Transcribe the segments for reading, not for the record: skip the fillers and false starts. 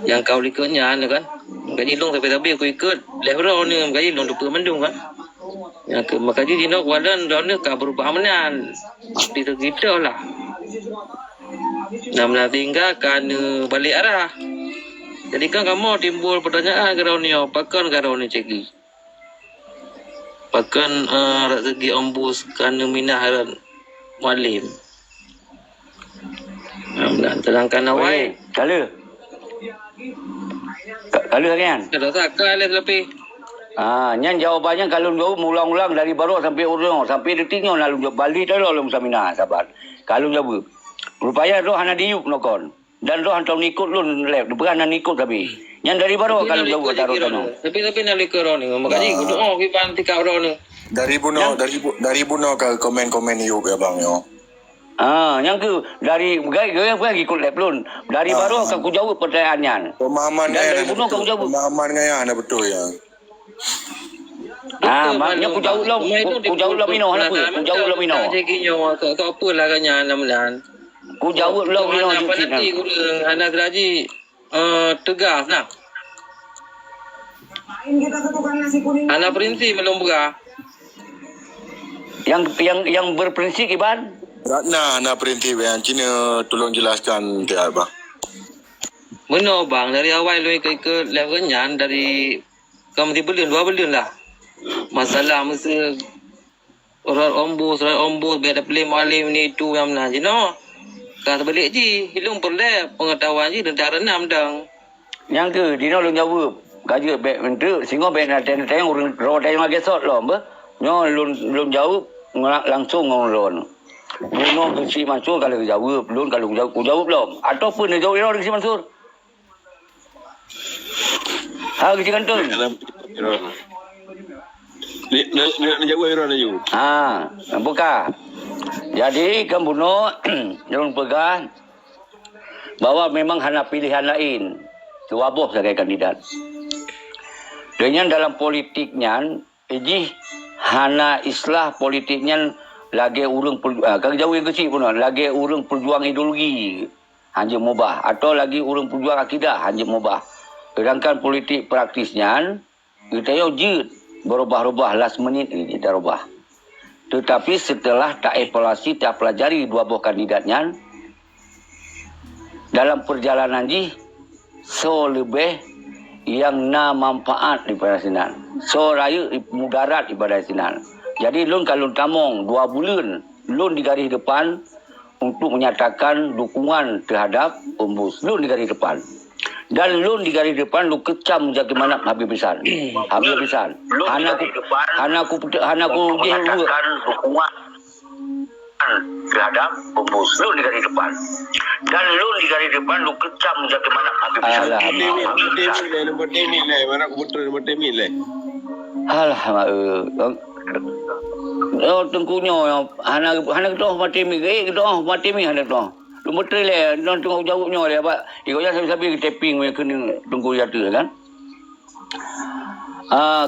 Yang kau ikutnya kan. Gaji long tapi aku ikut. Lepas ni gaji long tu mendung kan. Yang maka di nok wadan don ka berubah menan. Di kita lah. Namlah tinggalkan balik arah. Jadi kan kamu timbul pertanyaan ke ni pakan ke ni cegi. Pakan segi ombus kan minah haran mualim. Terangkan awai. Kala kan? Kalau tak kala tapi. Nyan jawabannya kalau jauh ulang-ulang dari baru sampai urang sampai detiknya lalu balik dah lalu samina sabar. Kalau jauh. Rupanya roh hana diuk nokon. Dan roh hantar nikut lun lep. Bukan nak nikut tapi. Nyan dari baru kalau jauh taruh tanah. Tapi nak likut roh ni. Makanya doa kita tika roh ni. Dari buno ke komen-komen yuk ya bang yo. Yang ke dari gaya ikut lep lun. Dari baru aku jauh pertanyaannya. Pemahaman dan dari buno aku jauh. Pemahaman gaya anda betul ya. Maknya aku jauh lah mino apa? Aku jauh lah mino. Kau apa lah kanya enam. Ku jauh lah mino. Apa nanti ku anak teraji tegas nak. Anak prinsip belum buka. Yang berprinsip Iban. Ratna anak prinsip yang Cina tolong jelaskan ke abang. Mana bang dari awal lu ke levelnya dari kamu 3 bulan 2 bulan lah. Masalah masa orang ombus biar play malim ni tu yang mana je no. Kata balik je hilung perle pengetahuan je tentang renam dang. Yang ke dino lu jawab. Gaji bek mentu singo bek na teng urang ro teng lagi sot lo ba. Nyo lu jawab langsung ngomong. Buno si Mansur kalau jawab belum kalau jawab belum ataupun dia jawab orang si Mansur. Kita kantun. Nak jawab orang ayu. Buka. Jadi kan Buno jangan pegang bahwa memang hanya pilihan lain. Kewabuh sebagai kandidat. Dengan dalam politiknya, hana islah politiknya lagi urang kalau jauh yang kecil pun lagi urang perjuang ideologi hanya mubah atau lagi urang perjuang akidah hanya mubah. Sedangkan politik praktisnya kita yo jid berubah-ubah last minute ini kita ubah. Tetapi setelah tak evaluasi tak pelajari dua buah kandidatnya dalam perjalanan so lebih yang na manfaat daripada sinan. So raya mudarat daripada sinan. Jadi lun kalau tamong 2 bulan lun di garis depan untuk menyatakan dukungan terhadap ombus. Lun di garis depan. Dan lun di garis depan lu kecam bagaimana Habib Bisan. Habib Bisan. Hana ku dia dukungan terhadap ombus. Lun di garis depan. Dan lun di garis depan lu kecam bagaimana Habib Bisan. Nombor demi lah. Mana aku betul nombor demi lah. Tengkunya hana kita mati mi kita mati mi hana kita. Lu betul le non tengok jawabnya le apa. Ikutnya sambil tapping we kena tunggu jatuh kan.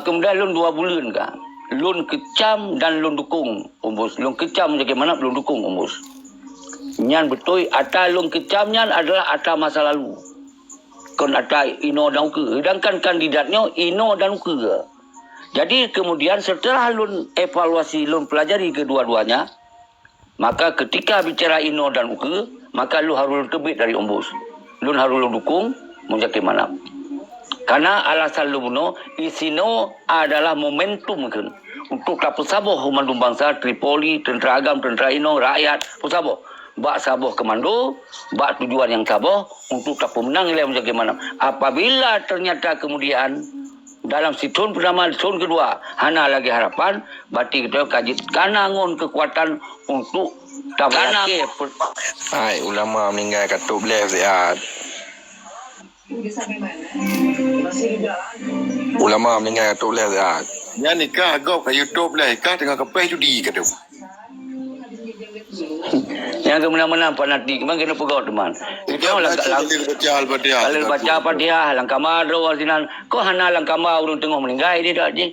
Kemudian lun 2 bulan kan. Lun kecam dan lun dukung ombus. Lun kecam bagaimana lun dukung ombus. Nyan betul ata lun kecamnya adalah ata masa lalu. Kon ata Ino dan Uke. Sedangkan kandidatnya Ino dan Uke. Jadi kemudian setelah lun evaluasi lun pelajari kedua-duanya, maka ketika bicara Ino dan Uke, maka lu harus terbit dari ombus. Lun harus lu dukung menjadi mana. Karena alasan lu buno, isino adalah momentum kan untuk tak pesaboh humandung bangsa Tripoli, tentera agam, tentera Ino, rakyat pesaboh. Bak saboh komando, bak tujuan yang saboh untuk tak pemenang nilai menjadi mana. Apabila ternyata kemudian dalam tahun pertama, tahun kedua, hana lagi harapan, berarti kita kaji kanangun kekuatan untuk tablake. Hai, ulama meninggal kat top left sihat. Ulama meninggal kat top left sihat. Yang nikah agak kat YouTube lah, nikah tengah kepeh judi kata. Yang kemenang-menang fanatik, memang kena pegaw teman. Kita kalau baca Al-Fatihah, langkah madro, asinan, kau hana langkah madro urung tengah meninggal dia tak je.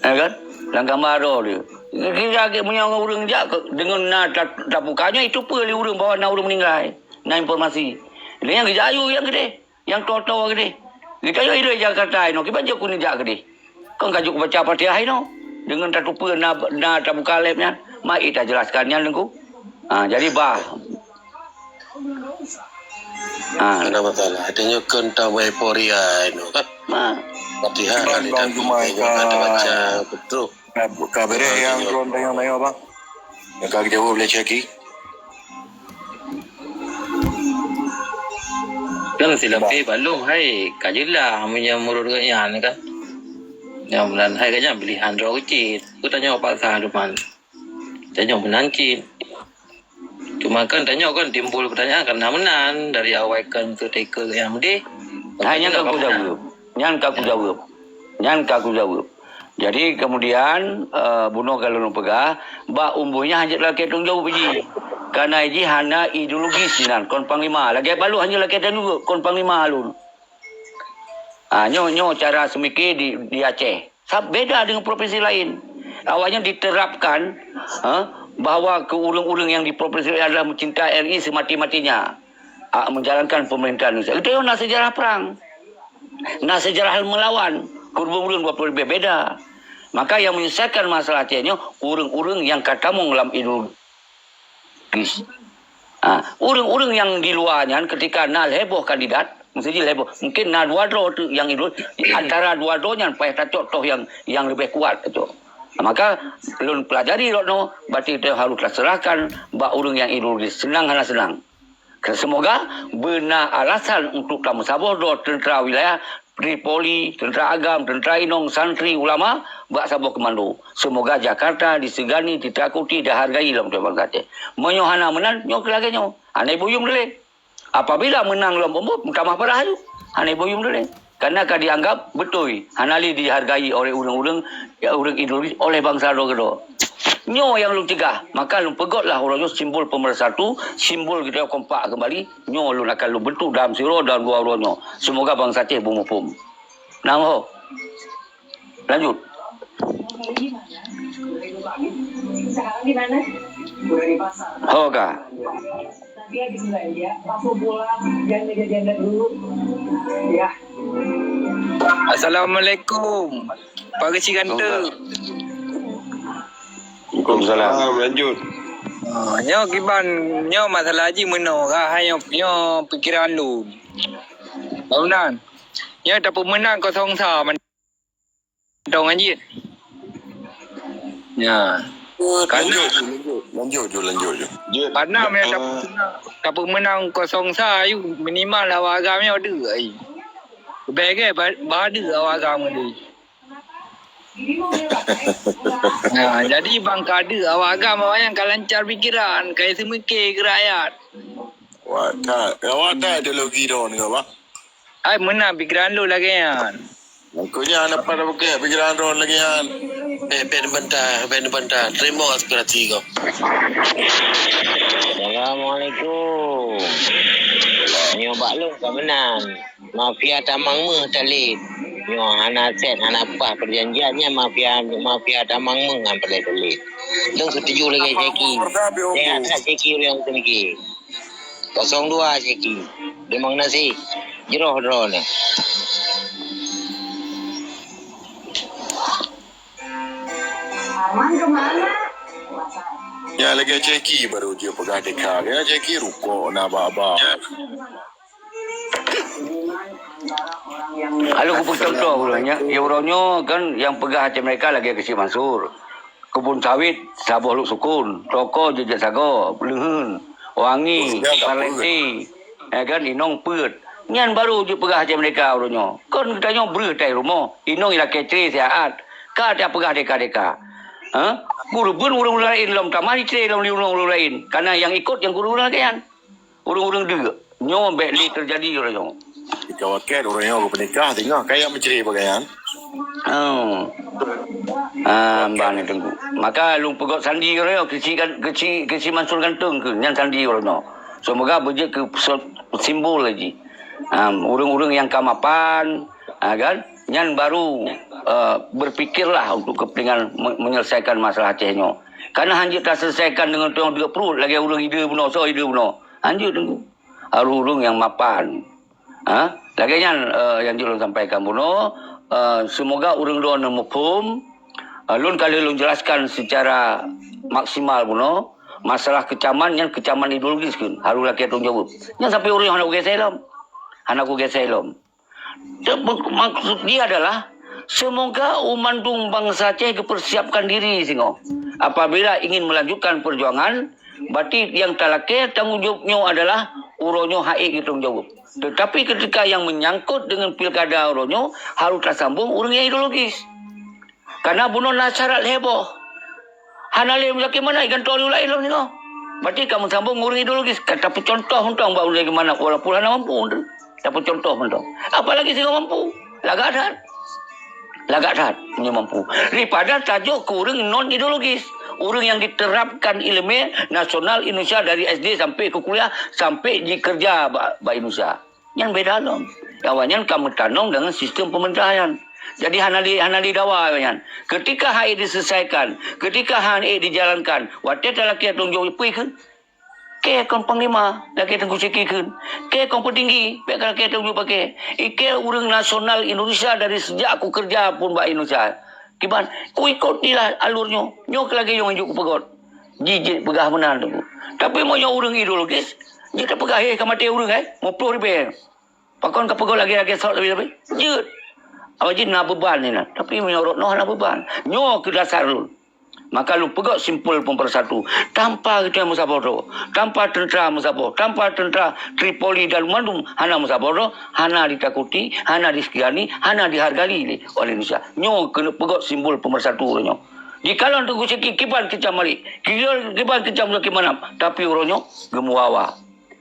Kan? Langkah madro dia. Kita punya orang jak dengan na tak bukanya itu perlu urang bawa na urang meninggal. Na informasi. Ini yang Jayu yang gede. Yang Toto gede. Kita yo ide Jakarta ino. Kita baca kuning jak gede. Kau kajuk baca Fatihah ino. Dengan tak lupa na tak buka labnya. Mai tak jelaskannya nengku. Jadi bah. Ada masalah. Adanya kentang Poria itu. Fatihah kali tak ada baca betul. Kabere yang drone tengok bang. Kak jauh boleh ceki. Kan sila balung hai kajilah punya murut kan kan. Yang bulan hai kan pilihan roh kecil. Aku tanya apa sah depan. Tanya menancin. Cuma kan tanya kan timbul pertanyaan karena menan dari awal kan ke taker yang mudi. Hanya aku jawab. Nyan aku jawab. Jadi kemudian bunuh kalau lu pegah, ba umbunya hanya laki tung jauh pergi. Karena ini hanya ideologis nan kon panglima. Lagi balu hanya laki dan juga kon panglima alun. Nyo cara semikir di Aceh. Beda dengan provinsi lain. Awalnya diterapkan bahawa ke urang-urang yang di provinsi lain adalah mencintai RI semati-matinya. Menjalankan pemerintahan Indonesia. Itu nak sejarah perang. Nak sejarah melawan. Kurban-kurban berapa berbeda. Maka yang menyelesaikan masalah Acehnya urang-urang yang katamu dalam ideologis. Urang-urang yang di luarnya ketika nak heboh kandidat, mesti heboh. Mungkin nak dua-dua tu yang ideologis antara dua-duanya payah tatok toh yang lebih kuat itu. Maka lun pelajari no, berarti kita harus serahkan bak urang yang ideologis. Senang hana senang. Semoga benar alasan untuk kamu sabar tentera wilayah Tripoli, tentera agam, tentera inong, santri, ulama, buat sabuk komando. Semoga Jakarta disegani, ditakuti, dihargai dalam tuan kata. Menyohana menang, nyok lagi nyok. Aneh buyung dulu. Apabila menang dalam umum, kamah parah itu. Aneh buyung dulu. Karena kan dianggap betul. Hanali dihargai oleh urang-urang, urang ideologis, oleh bangsa do. Nyo yang lu cegah, maka lu pegotlah orangnya simbol pemersatu, simbol kita kompak kembali. Nyo lu akan lu bentuk dalam siro dan dua-duanya. Semoga bangsa Aceh bumupum. Nang lanjut. Sekarang di mana? Udah di pasar. Kah? Nanti habis belanja, langsung pulang, jangan jaga-jaga dulu. Ya. Assalamualaikum. Pagi Ciganta. Waalaikumsalam. Lanjut. Nyo kiban nyo masalah haji meno ka hayo nyo pikiran lu. Baunan. Nyo tak pemenang 03 man dong haji. Ya. Lanjut. Karena me tak pemenang 03 yu minimal awak agam nyo ada ai. Bege badu awak agam ni. Jadi bang kada awak agama yang lancar pikiran kayak semikir ke rakyat. Awak tak ideologi dah ni apa? Ai mana pikiran lu lagi kan. Aku ni anak pada pakai pikiran dah lagi kan. Ben bentar. Terima aspirasi kau. Assalamualaikum. Nyo baklong kemenang. Mafia tamang meh talit. Nyo hana set hana apa perjanjiannya mafia tamang meh ngan pelit. Dong setuju lagi Ceki. Saya tak Ceki yang semiki. 02 Ceki. Memang nasi. Jeroh drone. Arman kemana? Ya lagi ceki baru dia pegang dekak. Ya ceki rukuk nak apa-apa. Kalau aku contoh ulangnya, euronyo kan yang pegah Aceh mereka lagi ke Mansur. Kebun sawit Sabah Luk Sukun, toko Jejak Sago, Lehun, Wangi, Parleti, kan Inong Put. Nyan baru je pegah Aceh mereka euronyo. Kan katanya bertai rumah. Inong ila kecri sihat. Ka dia pegah deka-deka. Guru-guru urang-urang lain dalam tamari ceri dalam urang-urang lain. Karena yang ikut yang guru-guru lagi kan. Urang-urang dia. Nyo bekli terjadi euronyo. Kita wakil orang yang aku pernikah tengok kayak menceri pakaian. Mbak ni tunggu. Maka lu pegot sandi orang keci Mansur gantung ke nyan sandi orang. Semoga berjaya ke simbol lagi. Urang-urang yang kamapan kan nyan baru berfikirlah untuk kepentingan menyelesaikan masalah Acehnya. Karena hanya tak selesaikan dengan tuang 30 lagi urang ide benar so ide benar. Anjur tunggu. urung yang mapan. Lagi yang ulun sampaikan buno, semoga urang doa nemukum, ulun kali ulun jelaskan secara maksimal buno, masalah kecaman yang kecaman ideologis kan, harus laki tanggung jawab. Yang sampai urang anak ku geselom. Maksud dia adalah semoga umandung bangsa Aceh kepersiapkan diri singo. Apabila ingin melanjutkan perjuangan, berarti yang talake tanggung jawabnya adalah uronyo haik tanggung jawab. Tetapi ketika yang menyangkut dengan pilkada uronyo harus tersambung urangnya ideologis. Karena bunuh syarat heboh. Hanale mulai mana ikan toli ulai lo singo. Berarti kamu sambung urang ideologis. Tapi contoh untuk mbak ulai mana walaupun hana mampu. Tapi contoh untuk. Apalagi singo mampu. Lagak dah punya mampu. Daripada tajuk ke orang non ideologis. Orang yang diterapkan ilmu nasional Indonesia dari SD sampai ke kuliah sampai di kerja ba Indonesia. Yang beda dong. Awalnya kamu tanong dengan sistem pemerintahan. Jadi hanali dawa kan. Ketika HI diselesaikan, ketika HI dijalankan, waktu laki tanggung jawab kan. Ke kon panglima laki tanggung sekikan. Ke kon petinggi laki tanggung jawab pakai. Ike urang nasional Indonesia dari sejak aku kerja pun ba Indonesia. Kiban, ku ikut dilah alurnya. Nyok lagi yang unjuk pegot. Jijik pegah menan tu. Tapi mau yang urang ideologis, jika pegah ke mati urang mau puluh ribu. Pakon ke pegot lagi sok lebih. Jut. Awak nak beban ni nak. Tapi menyorot nak beban. Nyok ke dasar lu. Maka lu pegot simpul pun persatu. Tanpa kita musabodo, tanpa tentera musabodo, tanpa tentera Tripoli dan Mandum, hana musabodo, hana ditakuti, hana disekiani, hana dihargai oleh Indonesia. Nyo kena pegot simbol pemersatu nyo. Di kalau tunggu sikit kiban kecam mari, kiban kecam lagi mana, tapi uronyo gemuawa.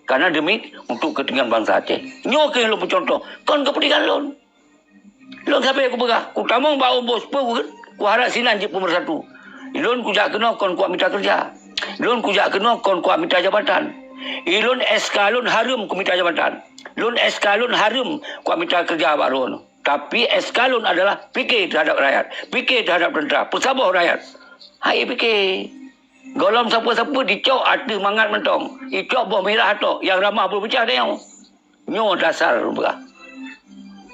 Karena demi untuk kepentingan bangsa Aceh. Nyo kena lu contoh, kon kepentingan lu. Lu sampai aku pegah, ku tamong ba bos, ku harap sinan je pemersatu. Ilun kujak kena kon kuat minta kerja. Ilun kujak kena kon kuat minta jabatan. Ilun SK lun harum ku minta jabatan. Ilun SK lun harum kuat minta kerja baru. Tapi SK lun adalah fikir terhadap rakyat. Fikir terhadap tentera. Pesabah rakyat. Hai fikir. Golong siapa-siapa dicok ada mangat mentong. Icok buah merah atok. Yang ramah berpecah dia. Nyo dasar.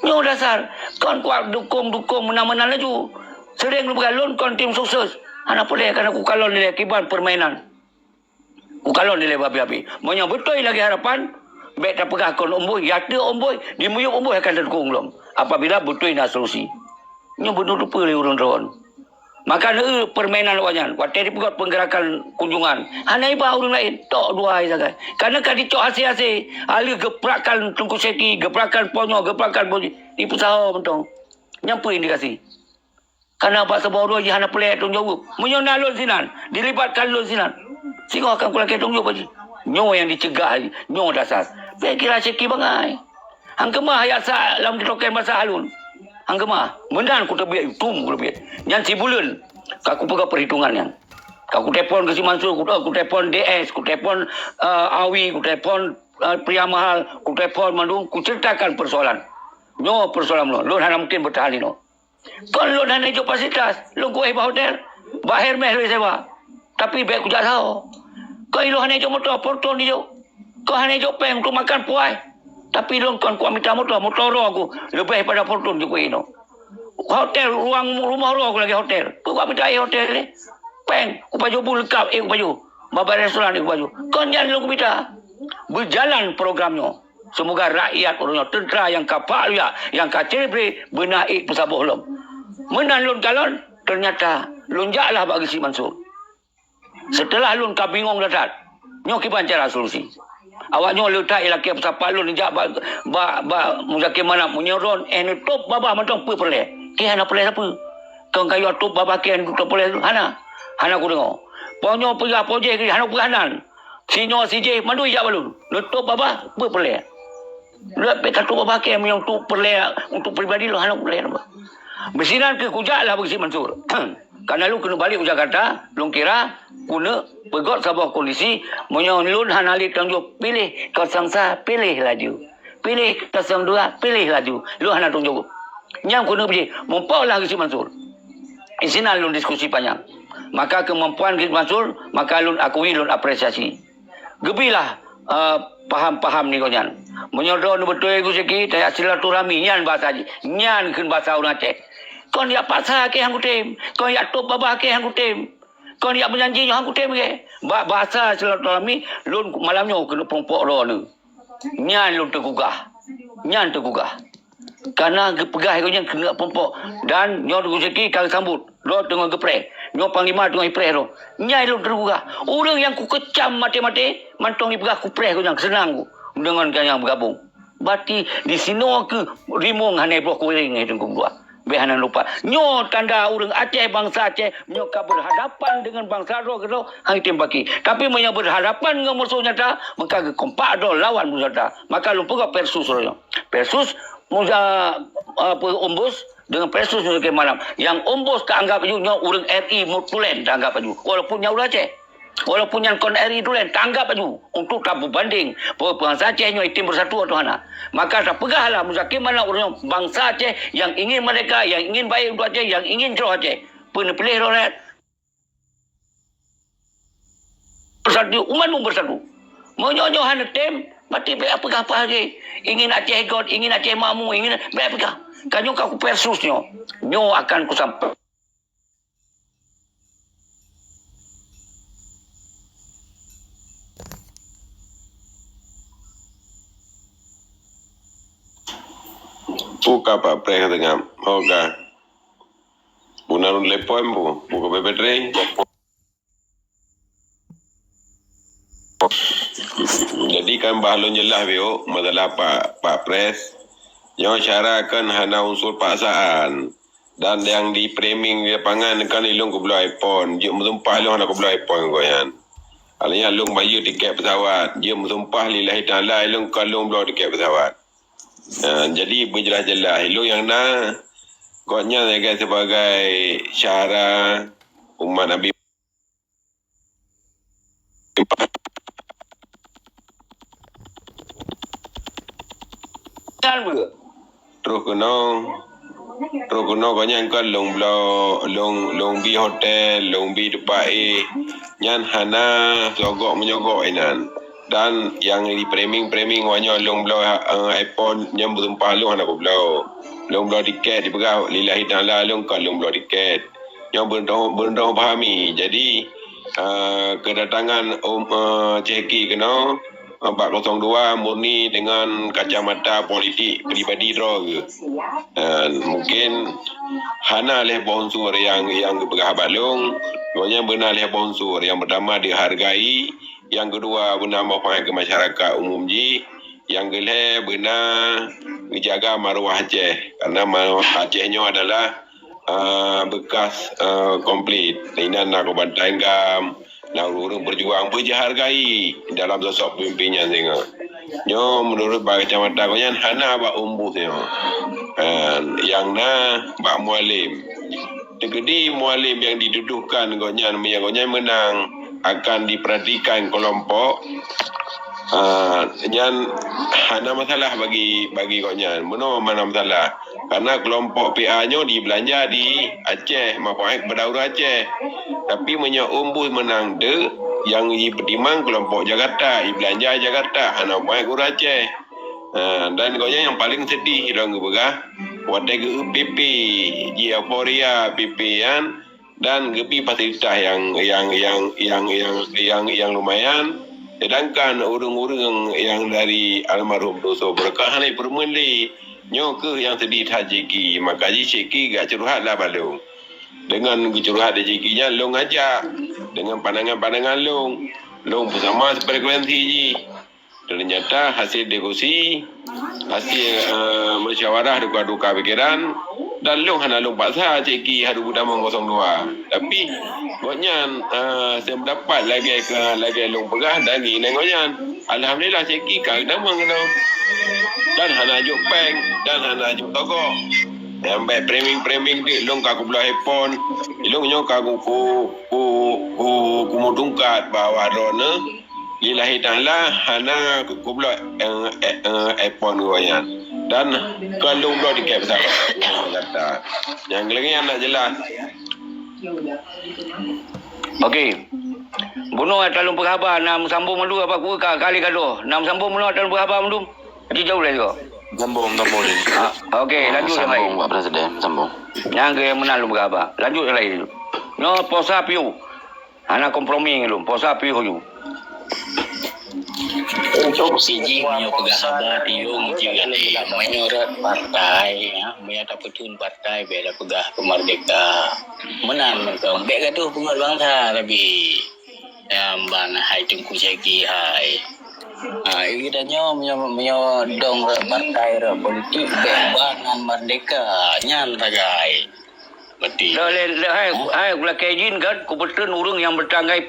Nyo dasar. Kon kuat dukung menang-menang laju. Sering lu bergalon kon tim sukses. Anak boleh karena ku kalon nilai kiban permainan. Ku kalon nilai babi-babi. Maunya betul lagi harapan. Baik tak pegah kon omboy. Yata omboy. Dimuyuk omboy akan terkung belum. Apabila betul nak solusi. Ini betul lupa oleh urun-urun. Maka permainan wajan. Waktu dipegot penggerakan kunjungan. Hanya iba orang lain. Tok dua hari saja. Karena kan dicok hasil-hasil. Ahli geprakan tungku seki. Geprakan ponyo. Geprakan ponyo. Di pesawat mentong. Nyampu indikasi. Karena apa sebab dua je hana pelai tanggung jawab. Menyona lon sinan. Dilibatkan lon sinan. Sehingga akan kulak tanggung jawab je. Nyo yang dicegah je. Nyo dasar. Saya kira seki bangai. Hang kemah ayat sa dalam ditoken masa halun. Hang kemah. Mendan ku terbiak. Tum ku terbiak. Yang si bulan. Aku pegang perhitungan yang. Aku telefon ke si Mansur. Aku telefon DS. Aku telefon Awi. Aku telefon Pria Mahal. Aku telefon Mandung. Ku ceritakan persoalan. Nyo persoalan lo. Lo hana mungkin bertahan ni no. Kon lo dah naik kapasitas, lo kuih bah hotel, bah Hermes lo sewa. Tapi baik ku tak tahu. Kau lo naik motor, porton ni jo. Kau naik peng untuk makan puai. Tapi lo kon kuat minta motor roh aku lebih pada porton je ku ino. Hotel rumah roh aku lagi hotel. Ku kuat minta hotel ni. Peng, ku baju pun lengkap, ku baju. Baba restoran ni ku baju. Kon jangan lo ku minta. Berjalan programnya. Semoga rakyat orangnya tentera yang kapal ya, yang kacebri benaik pesabah lom. Menan lun kalon, ternyata lunjaklah bagi si Mansur. Setelah lun kabingong datat, nyoki pancara solusi. Awaknya letak ilaki pesapal lun njak muzaki mana menyeron top babah mentong perle. Ke hana perle apa? Kau kayu top babah ke top perle hana. Hana ku dengar. Ponyo pergi poje ke hana perhanan. Sinyo sije mandu ijak balun. Top babah perle. Lepas kata babah ke yang tu perle untuk pribadi lo hana perle. Besinan ke kujak lah bagi si Mansur. Karena lu kena balik ke Jakarta, lu kira guna pegot sebuah kondisi, menyon lun hanali tanggung pilih 01 pilih laju. Pilih 02 pilih laju. Lu hana tanggung. Yang kena pergi, mumpau lah si Mansur. Isinan lun diskusi panjang. Maka kemampuan si Mansur, maka lun akui lun apresiasi. Gebilah Paham-paham ni kau nyan. Menyodor ni betul aku sikit, tak silaturahmi nyan bahasa Haji. Nyan keun bahasa orang Aceh. Kau ni pasal ke hang kutem. Kau ni top babah ke hang kutem. Kau ni menjanji hang kutem ke. Bahasa silaturahmi lun malamnya kena pompok ro ni. Nyan lun tergugah. Nyan tergugah. Karena pegah kau nyan kena pompok dan nyo tu sikit kau sambut. Ro tengah geprek. Nyo panglima tengah ipres ro. Nyai lu tergugah. Orang yang ku kecam mati-mati mantong ipegah ku pres kau yang senang ku dengan yang bergabung. Berarti di sini ke rimong hanai blok kuring itu ku dua. Behanan lupa. Nyo tanda orang Aceh bangsa Aceh nyo ka berhadapan dengan bangsa ro ke hang tembaki. Tapi menyo berhadapan dengan musuh nyata maka ke kompak do lawan musuh nyata. Maka lu pegah persus ro. Persus muza umbus dengan presus ke malam. Yang umbus tanggap aju nyo urang RI mutulen tanggap aju. Walaupun nya urang Aceh. Walaupun yang kon RI tulen tanggap aju untuk tabu banding. Bangsa Aceh nyo itim bersatu atau hana. Maka tak pegahlah muzakim mana urang bangsa Aceh yang ingin mereka, yang ingin baik untuk Aceh, yang ingin jauh Aceh. Pilih rolet. Bersatu umat bersatu. Menyo hana tem mati baik pegah apa lagi. Ingin Aceh God, ingin Aceh mamu, ingin baik pegah. Kanyo kaku persus nyo akan ku sampai. Buka Pak Pre dengan Oga. Bunarun lepoem bu, buka bebedre. Jadi kan bahalun jelas bio, masalah Pak Pres. Yang syarakan hana unsur paksaan. Dan yang di framing di lapangan kan ilung ku belah iPhone. Dia mensumpah ilung hana ku belah iPhone kau yan. Alanya ilung bayar tiket pesawat. Dia mensumpah lillahi ta'ala ilung kalung belah tiket pesawat. Jadi berjelas-jelas ilung yang koknya sebagai syara umat Nabi terus kena koknya kan long bi hotel long bi depai nyan hana sogok menyogok inan. Dan yang di framing wanya long blow iPhone yang bertumpah long anak blow long blow tiket dipegah lillahi ta'ala long kan long blow tiket yang berendong pahami. Jadi kedatangan Ceki kena 402 murni dengan kacamata politik peribadi draw ke. Mungkin hana leh bonsur yang dipegah balong wanya benar leh bonsur yang pertama dihargai. Yang kedua benar manfaat ke masyarakat umum ji. Yang kedua benar menjaga maruah Aceh. Karena maruah Acehnya adalah bekas komplit. Ini nak bantai gam, nak urung berjuang berhargai dalam sosok pemimpinnya sehingga. Nyo menurut bagi kacamata konyan hana bak umbusnya. Yang bak mualim. Tegedi mualim yang diduduhkan konyan menang akan diperhatikan kelompok yang ada masalah bagi koknya. Mana masalah karena kelompok PA-nya dibelanja di Aceh maupun berdaulat Aceh, tapi umbus menang de yang dipertimang kelompok Jakarta dibelanja Jakarta anak puak Aceh. Dan koknya yang paling sedih orang begah wadah PP di euforia PP yang dan gepi fasilitas yang lumayan. Sedangkan urung-urung yang dari almarhum doso berkah ni permuli nyo ke yang sedih hajiki maka ji Ceki gak curhatlah balung. Dengan curhat Cekinya long ajak dengan pandangan-pandangan long bersama frekuensi ji. Ternyata hasil diskusi, hasil musyawarah duka-duka pikiran dan long hana long paksa Ceki hadu budama 02. Tapi koknya saya mendapat lagi long pegah dan ni nengoknya alhamdulillah Ceki kag damang kena dan hana juk peng dan hana juk togok sampai framing di long kaku belah iPhone long nyo kaku ku mudungkat bawa drone lillahi ta'ala hana ku belah iPhone goyan dan kalau belah diket pesawat kata yang lagi nak jelas. Okey. Bunuh atalung perhabar nam sambung mendu apa ku kali gaduh. Nam sambung bunuh atalung perhabar mendu. Jadi jauh lah juga. Sambung ni. Okey, lanjut yang lain. Sambung Pak Presiden, sambung. Yang ke yang menang lu berapa? Lanjut yang lain. No posa piu. Anak kompromi lu. Posa piu ju. Untuk siji punya pegahabat yung juga ni menyorot partai ya, mereka petun partai bela pegah kemerdeka menang mereka bek gaduh pengat bangsa tapi yang ban hai tengku segi hai kita nyo dong partai politik bek banan merdeka nyan tagai betul Le hai gula kejin kan ku betun urang yang bertanggai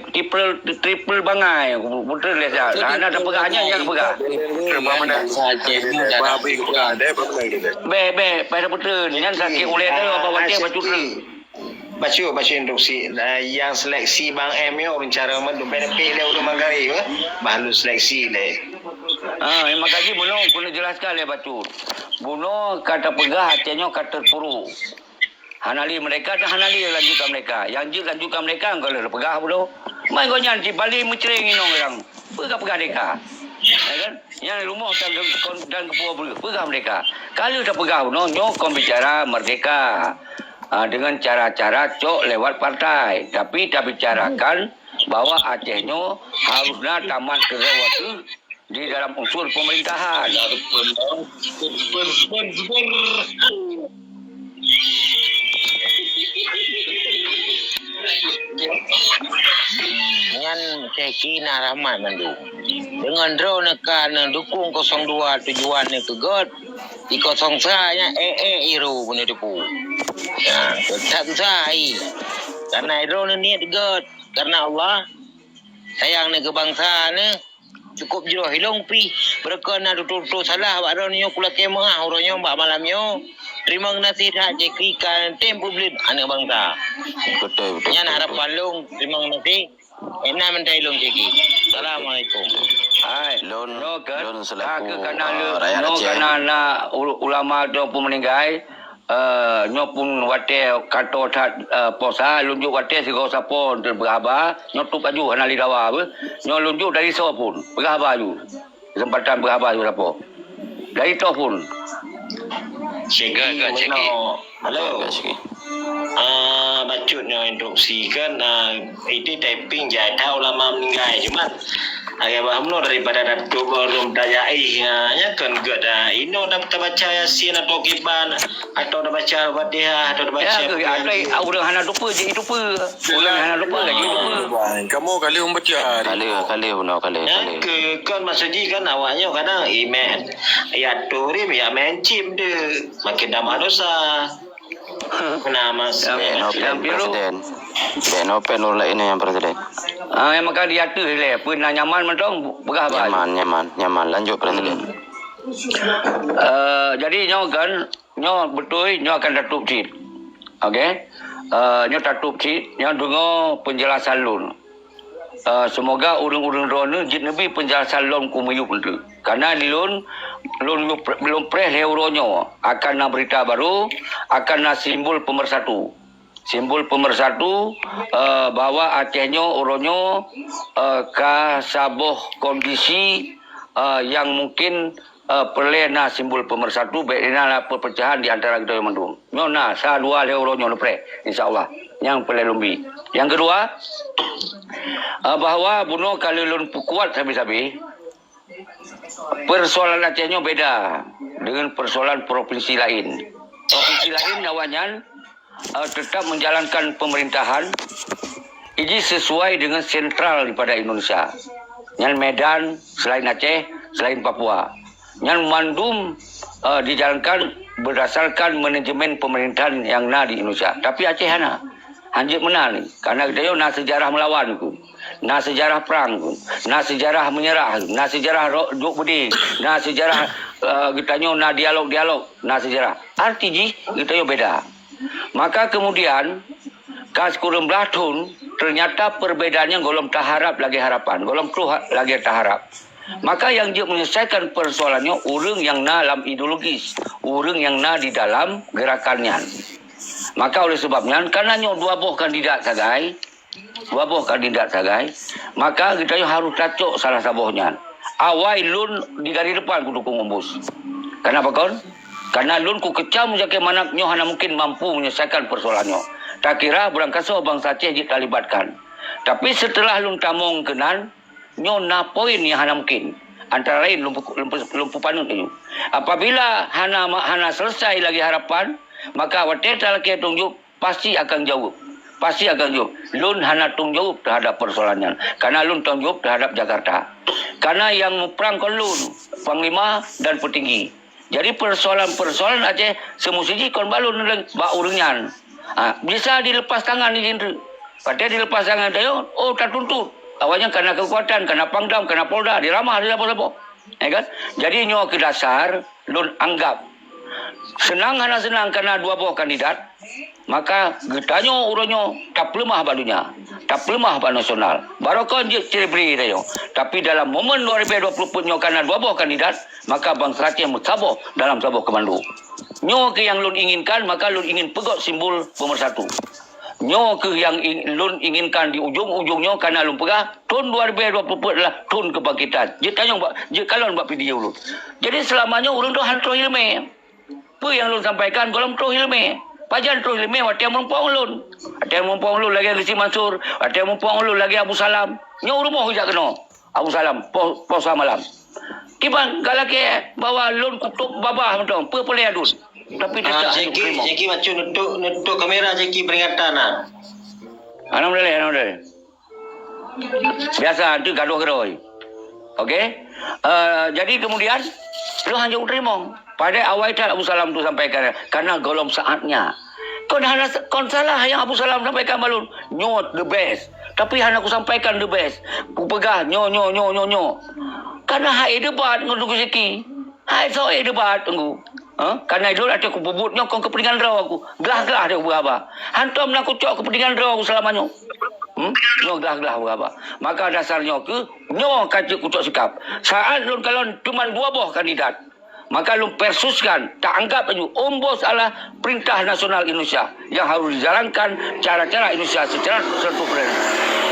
triple bangai. Ku betun le sa. Ana ada pegahnya yang pegah. saja Babi ku ada apa lagi dia. Be pada betun nyan sakit oleh tu apa watir baju tu. Baca induksi yang seleksi Bang M yo bicara mendu benefit le udah mangari balu seleksi le. Yang makaji bunuh kena jelaskan le batu. Bunuh kata pegah hatinya kata terpuru. Hanali mereka dah hanali lanjutkan mereka. Yang je lanjutkan mereka kalau dah pegah bunuh. Mai kau nyan di balik mencering inong orang. Pegah mereka. Ya kan? Yang rumah dan kepua pegah mereka. Kalau dah pegah bunuh nyo kau bicara merdeka. Dengan cara-cara cok lewat partai. Tapi dah bicarakan bahawa Acehnya harusnya tamat kegawatu di dalam unsur pemerintahan. dengan Seki Naraman mandu dengan drone kan dukung 02 tujuannya ke God di 03 nya iru punya depu ya tetap sai karena drone niat God karena Allah sayang ni ke bangsa ni cukup jero hilong pi berkena tutur salah bak ron nyo kula kemah uronyo mbak malam nyo terima nasihat Jeki kan tempo blin ane bangsa Betul. nyan harapan long terima kasih enak mentai long Jeki assalamualaikum Hai, Lon kan selaku rakyat Aceh. kerana ulama tu pun meninggal nyo pun wate kato that posa lunjuk wate sigo sapon berhaba nyo tu paju hanali dawa apa nyo lunjuk dari so pun berhaba ju kesempatan berhaba ju apa dari to pun Cekak Jeki. Halo. Sikit. Bacutnya induksi kan itu typing jatah ulama meninggal cuman agak bahamno daripada Datuk Rum Dayai nya kan gak dah ino dapat baca Yasin atau Kiban atau dah baca Fatihah atau dah baca ya ada orang hana lupa je itu apa orang hana lupa lagi lupa Kamu kali baca. Kali benar kali. ke kan maksudnya kan awaknya kadang email ya turim ya mencim de makin dah dosa kena mas Benopen Presiden. Benopen lain yang Presiden. yang makan dia tu le pun nyaman mentong berapa Nyaman. Lanjut Presiden. Jadi nyo kan nyo betul nyo akan tutup cit. Okey. Nyo tutup cit nyo dengar penjelasan lun. Semoga urang-urang drone jit nabi penjelasan lun ku meyup tu. Karena di lun belum preh leuronyo akan na berita baru akan na simbol pemersatu. Simbol pemersatu bahawa Acehnya uronyo ka sabuh kondisi yang mungkin perlena simbol pemersatu baiklah perpecahan di antara kita yang mendung. Nona sa dua le uronyo lepre insyaallah yang pelelumbi. Yang kedua bahawa bunuh kalau lun kuat sabi-sabi persoalan Acehnya beda dengan persoalan provinsi lain. Provinsi lain awalnya tetap menjalankan pemerintahan ini sesuai dengan sentral daripada Indonesia. Yang Medan selain Aceh, selain Papua. Yang Mandum dijalankan berdasarkan manajemen pemerintahan yang na di Indonesia. Tapi Aceh hana. Hanjit menang ni. Karena dia na sejarah melawan ku. Na sejarah perang ku. Na sejarah menyerah. Na sejarah duk beding. Na sejarah kita na dialog-dialog. Na sejarah. Artinya kita beda. Maka kemudian kas kurang belatun ternyata perbedaannya golong taharap lagi harapan, golong keruh lagi taharap. Maka yang dia menyelesaikan persoalannya orang yang na dalam ideologis, orang yang na di dalam gerakannya. Maka oleh sebabnya karena dua buah kandidat sagai dua buah kandidat sagai, maka kita harus tacok salah sabohnya. Awai lun di garis depan ku dukung Ombus. Kenapa kon? Karena lun ku kecam jake manak nyo hana mungkin mampu menyelesaikan persoalannya. Tak kira berangkat so bangsa Aceh ditalibatkan. Tapi setelah lun tamong kenan, nyo na poin yang hana mungkin. Antara lain lumpuh panun itu. Apabila hana selesai lagi harapan, maka wateta laki tunjuk pasti akan jauh. Pasti akan jauh. Lun hana tunjuk terhadap persoalannya. Karena lun tunjuk terhadap Jakarta. Karena yang perang kon lun, panglima dan petinggi. Jadi persoalan Aceh semestinya kon balun ba urungan. Bisa dilepas tangan ni jenderal. Padahal dilepas tangan dia, oh tak tuntut. Awalnya karena kekuatan, karena Pangdam, karena Polda, diramah, apa-apa. Kan? Jadi nyo ke dasar, lun anggap senang hana senang karena dua buah kandidat, maka getanyo uronyo tak lemah balunya, tak lemah ba nasional. Baru kon je celebri dia. Tapi dalam momen 2020 nyo karena dua buah kandidat, maka bangsa Aceh mencaboh dalam saboh komando. Nyo ke yang lun inginkan, maka lun ingin pegot simbol pemersatu. Nyo ke yang lun inginkan di ujung-ujungnya karena lun pegah tahun 2020 adalah tahun kebangkitan. Je tanya kalau buat video lu. Jadi selamanya urang tu hal hilme. Apa yang lun sampaikan golong tu hilme. Pajan tu hilme watiang mumpung lun. Watiang mumpung lun lagi Rizky Mansur, watiang mumpung lun lagi Abu Salam. Nyo rumah hujak kena. Abu Salam posa malam. Kiban galake bawa lun kutub babah betul. Apa boleh adun. Tapi tidak Jeki macam nutuk kamera Jeki peringatan ah. Alhamdulillah. Biasa itu gaduh geroi. Okey. Jadi kemudian lu hanya terima. Pada awal itu Abu Salam tu sampaikan karena golong saatnya. Kon salah yang Abu Salam sampaikan balun. Nyot the best. Tapi hanya aku sampaikan the best. Ku pegah nyo. Karena hai debat ngunduh Jeki. Hai so debat tunggu. Karena itu ada aku bubutnya kau kepentingan raw aku. Gelah-gelah dia berapa. Hantam nak cok kepentingan raw aku selamanya. Nyo gelah-gelah berapa. Maka dasarnya ke nyo kaji kucok sikap. Saat lun kalau cuma dua buah kandidat. Maka lun persuskan. Tak anggap aja Ombus adalah perintah nasional Indonesia. Yang harus dijalankan cara-cara Indonesia secara tertutup.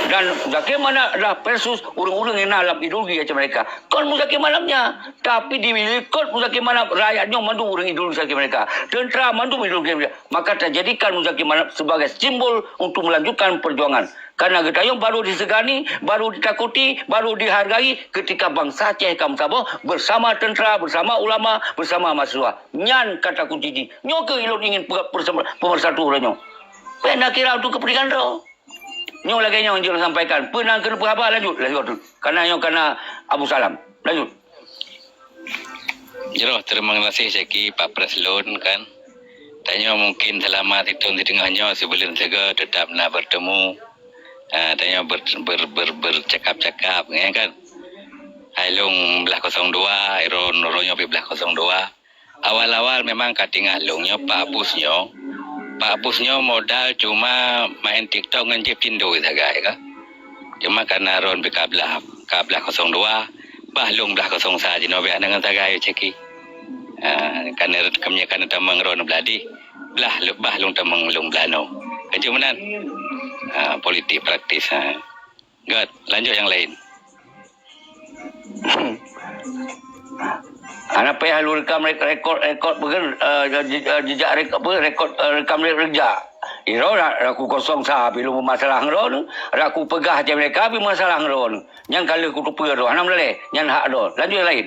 Dan bagaimana adalah persus urung-urung yang dalam ideologi macam mereka. Kon muzaki malamnya. Tapi diwilikot muzaki malam rakyatnya mandu urung ideologi mereka. Tentera mandu ideologi mereka. Maka terjadikan muzaki malam sebagai simbol untuk melanjutkan perjuangan. Karena kita yang baru disegani, baru ditakuti, baru dihargai ketika bangsa Aceh Kamsabo bersama tentera, bersama ulama, bersama mahasiswa. Nyan kata kunci ini. Nyoke ilun ingin pemersatu orangnya. Pernah kira untuk kepentingan roh. Nyo lagi yang sampaikan. Pernah kena apa lanjut. Karena Abu Salam. Lanjut. Jero, terima kasih Jeki Pak Preslon kan. Tanya mungkin selama itu di tengahnya sebelum saya tetap nak bertemu. Tanya bercakap-cakap kan. Ailung belah 02, Iron belah 02. Awal-awal memang katingan lungnya Pak Busnya modal cuma main TikTok nganjip Tindo saja ya. Cuma karena ron kablah 02, bahlung belah 01 no be dengan saja Ceki. Karena kami kan tamang ron beladi, bahlung tamang lung blano. Kejumanan politik praktis. God, lanjut yang lain. Anak payah lu rekam rekod jejak rekam rejak. Iro aku kosong sah bila masalah ngron, aku pegah je mereka bi masalah ngron. Yang kali aku tupu do, anam lele, yang hak do. Lanjut yang lain.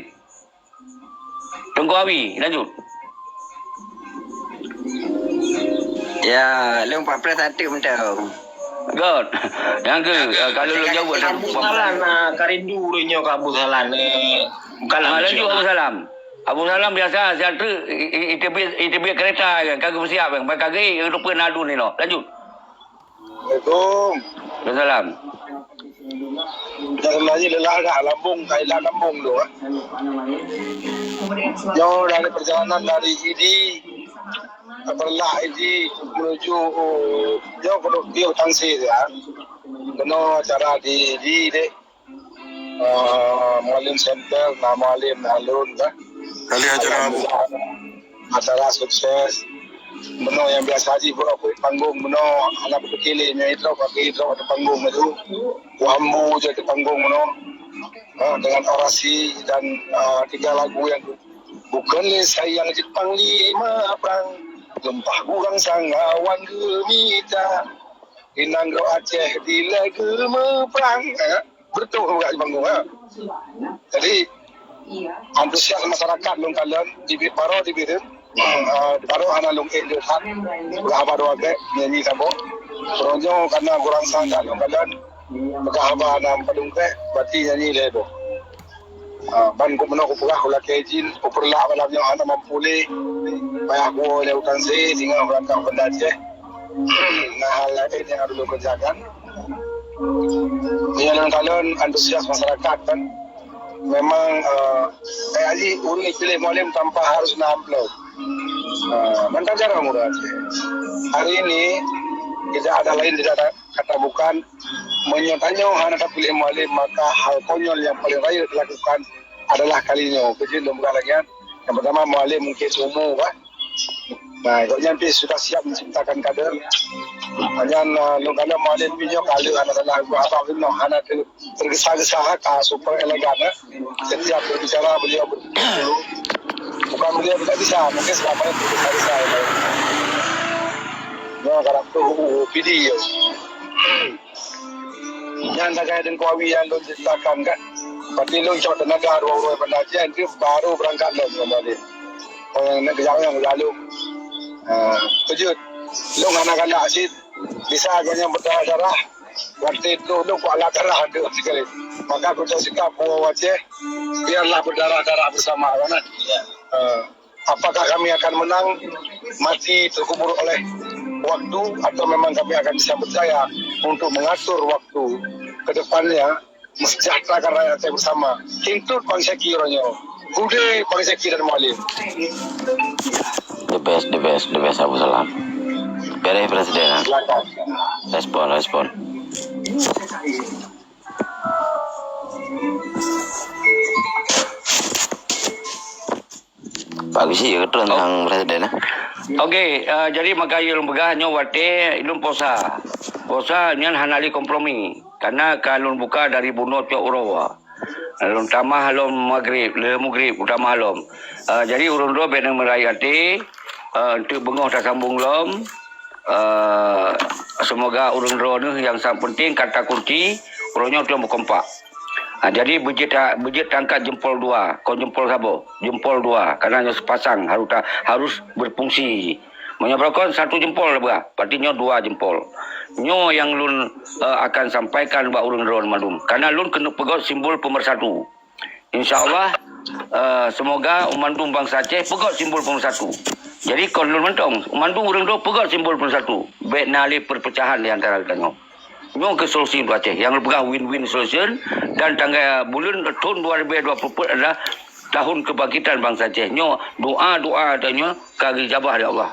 Tunggu awi, lanjut. Ya, lu Pak Pres hati mentau. God. Yang ke kalau lu jauh Salan karindu nyo ka Abu Salan bukan lanjut Abu Salam biasa jatuh ITB kereta kan kagak bersiap yang kagak itu pun adu ni no. Lanjut. Assalamualaikum. Salam. Jangan lagi lelah kat Lampung, Kailan Lampung tu. Jauh dari perjalanan dari sini Perlah ini menuju jauh ke Bio Tangsi ya. Kena cara di dek Malim Center, nama Malim Alun kan. Kali acara sukses. Beno yang biasa haji pun aku panggung beno anak kecilnya itu pakai itu ada panggung itu. Wambu jadi panggung beno. Dengan orasi dan 3 lagu yang bukan sayang Jepang 5 perang gempah kurang sangawan gemita Inanggo Aceh di legeme perang betul enggak di panggung jadi antusias masyarakat long kalian di Paro di Birin di Paro ana long lihat berapa doa ke nyanyi sabo ronyo karena kurang sangat long kalian magkahaba ng padungke berarti nyanyi ledo ban ko mano ko pula ko la kejin ko perla malam yang ana mampuli payah ko leutan se singa berangkat pendaje nah hal ini yang harus dikerjakan yang kalian antusias masyarakat kan memang kayak haji urung pilih mualim tanpa harus upload mantan jarang mudah hari ini tidak ada lain tidak ada kata bukan menyotanya hanya pilih mualim maka hal konyol yang paling raya dilakukan adalah kalinya kejin bukan lagi yang pertama mualim mungkin semua kan nah kalau nyampe sudah siap menciptakan kader hanya kalau mualim pinjau kali anak apa pun hanya tergesa-gesa super elegan setiap berbicara beliau dulu bukan beliau tidak bisa mungkin selama ini tergesa-gesa no karakter video yang terkait dengan kawi yang lo ceritakan kan berarti lo cakap tenaga dua pendajian itu baru berangkat lo kembali yang kejauhan yang lalu kejut lo anak-anak asyik bisa agaknya berdarah-darah waktu itu lo kuala darah ada sekali maka aku sikap buat wajah biarlah berdarah-darah bersama kan apakah kami akan menang mati terkubur oleh waktu atau memang kami akan bisa percaya untuk mengatur waktu ke depannya mesejahterakan rakyat saya bersama hintut bangsa kiranya Bude bangsa kir dan mualim The best Abu Salam. Beres Presiden. Respon. Bagus sih tentang Presiden. Okey, jadi maka ilmu begahnya wate ilmu posa. Posa nyan hanali kompromi. Karena kalau buka dari bunut ke urawa. Lalu tamah halom maghrib, utama halom. Jadi urun dua benang merayati untuk bengoh tak sambung lom. Semoga urun dua ni yang sangat penting kata kunci urunnya tu berkompak. Jadi budget angkat jempol 2, kau jempol sabo, jempol 2 karena hanya sepasang harus berfungsi. Menyebabkan 1 jempol lah, berarti nyo 2 jempol. Nyo yang lun akan sampaikan buat urun ron malum. Karena lun kena pegot simbol pemersatu. InsyaAllah semoga umandung bangsa Aceh pegot simbol pemersatu. Jadi kalau lun mentong, umandung urun ron pegot simbol pemersatu. Baik nali perpecahan di antara kita nyo. Nyo ke solusi untuk Aceh yang lebih win-win solution dan tanggal bulan tahun 2020 adalah tahun kebangkitan bangsa Aceh. Nyo doa dan nyo kagi jabah dari Allah.